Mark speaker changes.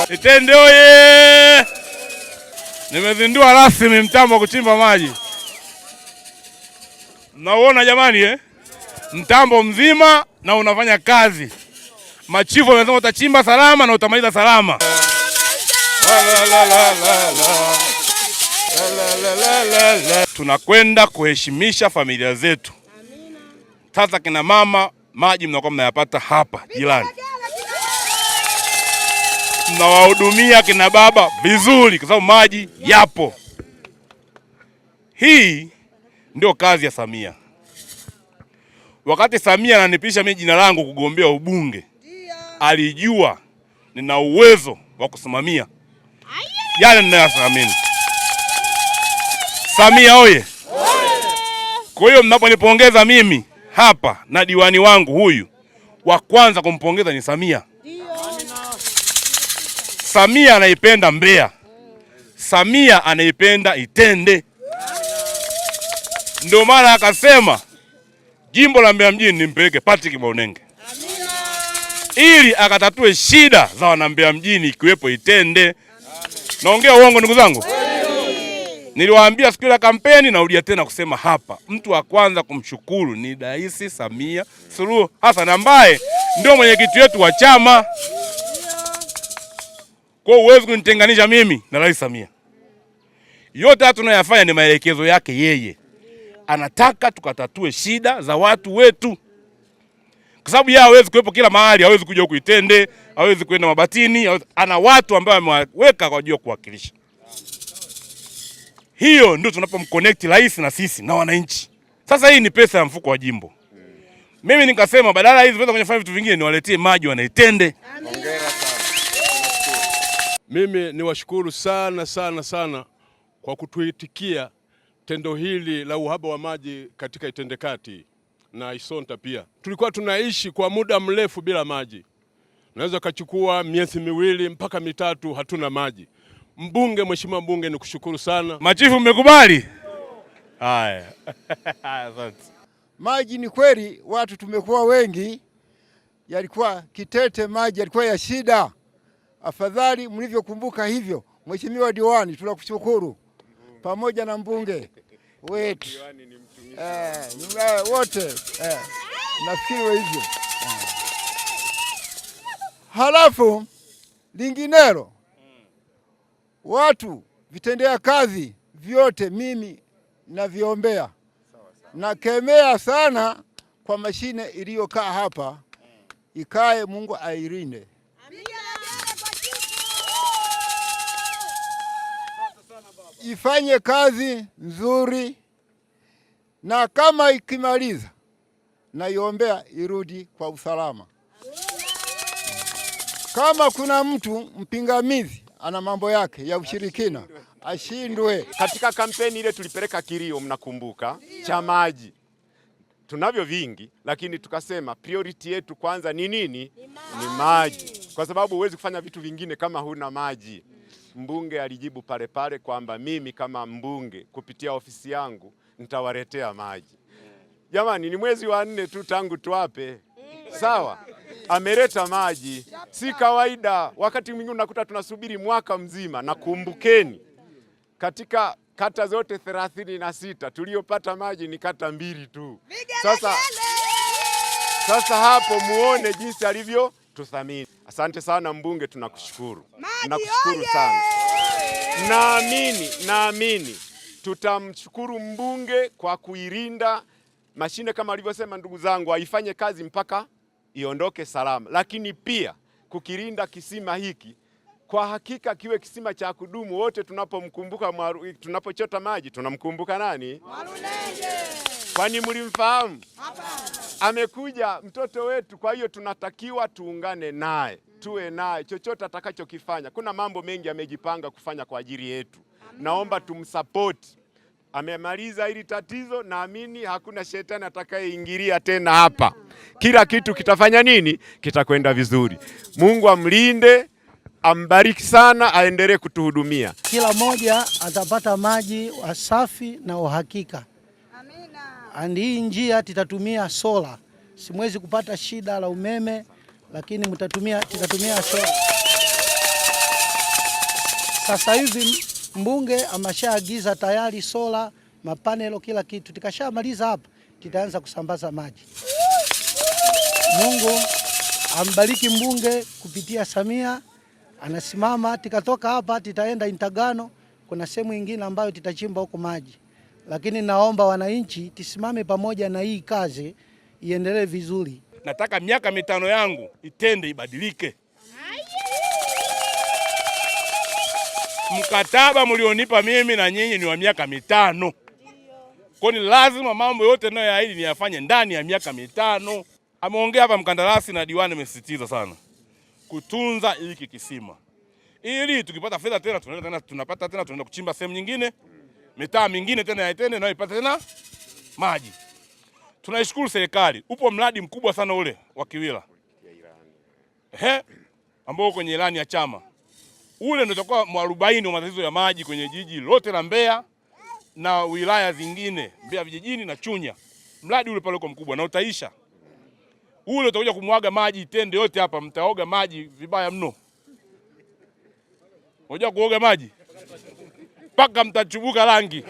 Speaker 1: Itende oye! Nimezindua rasmi mtambo wa kuchimba maji. Mnaona jamani Mtambo mzima na unafanya kazi. Machifu wamesema utachimba salama na utamaliza salama. Tunakwenda kuheshimisha familia zetu. Sasa kina mama, maji mnakuwa mnayapata hapa jirani. Tunawahudumia kina baba vizuri kwa sababu maji yapo. Hii ndio kazi ya Samia. Wakati Samia ananipisha mimi jina langu kugombea ubunge, alijua nina uwezo wa kusimamia yale ninayoamini. Samia oye! Kwa hiyo mnaponipongeza mimi hapa na diwani wangu huyu, wa kwanza kumpongeza ni Samia. Samia anaipenda Mbeya. Samia anaipenda Itende. Ndio maana akasema jimbo la Mbeya mjini nimpeleke Patrick Maunenge. Ili akatatue shida za wana Mbeya mjini ikiwepo Itende. Naongea uongo ndugu zangu? Niliwaambia siku ya kampeni, narudia tena kusema hapa. Mtu wa kwanza kumshukuru ni Rais Samia Suluhu Hassan ambaye ndio mwenyekiti wetu wa chama. Kwa hiyo huwezi kunitenganisha mimi na Rais Samia. Yote tunayofanya ni maelekezo yake yeye. Anataka tukatatue shida za watu wetu. Kwa sababu yeye hawezi kuwepo kila mahali, hawezi kuja huku Itende, hawezi kwenda Mabatini, ana watu ambao ameweka kwa ajili ya kuwakilisha. Hiyo ndio tunapomconnect rais na sisi na wananchi. Sasa hii ni pesa ya mfuko wa jimbo. Mimi nikasema badala hizi pesa kwenye fanya vitu vingine niwaletee maji wana Itende. Hongera sana.
Speaker 2: Mimi niwashukuru sana kwa kutuitikia tendo hili la uhaba wa maji katika Itende Kati na Isonta pia. Tulikuwa tunaishi kwa muda mrefu bila maji. Naweza kachukua miezi 2 mpaka 3 hatuna maji. Mbunge, mheshimiwa mbunge, nikushukuru sana.
Speaker 1: Machifu mmekubali? Haya. Asante.
Speaker 3: Maji ni kweli watu tumekuwa wengi, yalikuwa kitete, maji yalikuwa ya shida. Afadhali mlivyokumbuka hivyo. Mheshimiwa diwani, tunakushukuru pamoja na mbunge wetu. Diwani ni mtumishi. Wote nafikiri hivyo. Halafu linginelo, watu vitendea kazi vyote mimi naviombea. Nakemea sana kwa mashine iliyokaa hapa, ikae, Mungu ailinde. Ifanye kazi nzuri, na kama ikimaliza naiombea irudi kwa usalama. Kama kuna mtu mpingamizi ana mambo yake ya ushirikina, ashindwe.
Speaker 4: Katika kampeni ile tulipeleka kilio, mnakumbuka, cha maji. Tunavyo vingi, lakini tukasema priority yetu kwanza ni nini? Ni maji. Kwa sababu huwezi kufanya vitu vingine kama huna maji. Mbunge alijibu pale pale kwamba mimi kama mbunge kupitia ofisi yangu nitawaletea maji. Jamani, ni mwezi wa 4 tu tangu tuwape. Sawa? Ameleta maji. Si kawaida. Wakati mwingine unakuta tunasubiri mwaka mzima, na kumbukeni katika kata zote 36 tuliopata maji ni kata 2 tu. Sasa hapo muone jinsi alivyo tuthamini. Asante sana mbunge, tunakushukuru. Nakushukuru sana. Naamini tutamshukuru mbunge kwa kuilinda mashine kama alivyosema ndugu zangu, aifanye kazi mpaka iondoke salama. Lakini pia kukilinda kisima hiki, kwa hakika kiwe kisima cha kudumu. Wote tunapomkumbuka tunapochota maji tunamkumbuka nani? Maunenge. Kwani mlimfahamu? Hapana. Amekuja mtoto wetu, kwa hiyo tunatakiwa tuungane naye, tuwe naye chochote atakachokifanya. Kuna mambo mengi amejipanga kufanya kwa ajili yetu. Naomba tumsupport. Amemaliza hili tatizo, naamini hakuna shetani atakayeingilia tena hapa. Kila kitu kitafanya nini? Kitakwenda vizuri. Mungu amlinde, ambariki sana, aendelee kutuhudumia.
Speaker 5: Kila mmoja atapata maji safi na uhakika. Amina. Hii njia tutatumia sola. simwezi kupata shida la umeme, lakini tutatumia sola. Sasa hivi mbunge ameshaagiza tayari sola, mapanelo, kila kitu. Tukashamaliza hapa, tutaanza kusambaza maji. Mungu ambariki mbunge kupitia Samia, anasimama. Tikatoka hapa titaenda Intagano, kuna sehemu nyingine ambayo tutachimba huko maji. Lakini naomba wananchi tisimame pamoja na hii kazi iendelee vizuri.
Speaker 1: Nataka miaka 5 yangu Itende ibadilike. Mkataba mlionipa mimi na nyinyi ni wa miaka 5. Kwa ni lazima mambo yote ninayoahidi niyafanye ndani ya miaka 5. Ameongea hapa mkandarasi na diwani, amesisitiza sana kutunza hiki kisima, ili tukipata fedha tena tunaenda kuchimba sehemu nyingine, mitaa mingine tena ya Itende nayo ipate tena maji. Tunaishukuru serikali, upo mradi mkubwa sana ule wa Kiwila ambao kwenye ilani ya chama. Ule ndio utakuwa mwarobaini wa matatizo ya maji kwenye jiji lote la Mbeya na wilaya zingine, Mbeya vijijini na Chunya. Mradi ule pale uko mkubwa na utaisha. Ule utakuja kumwaga maji Itende yote hapa, mtaoga maji vibaya mno. Unajua kuoga maji mpaka mtachubuka rangi.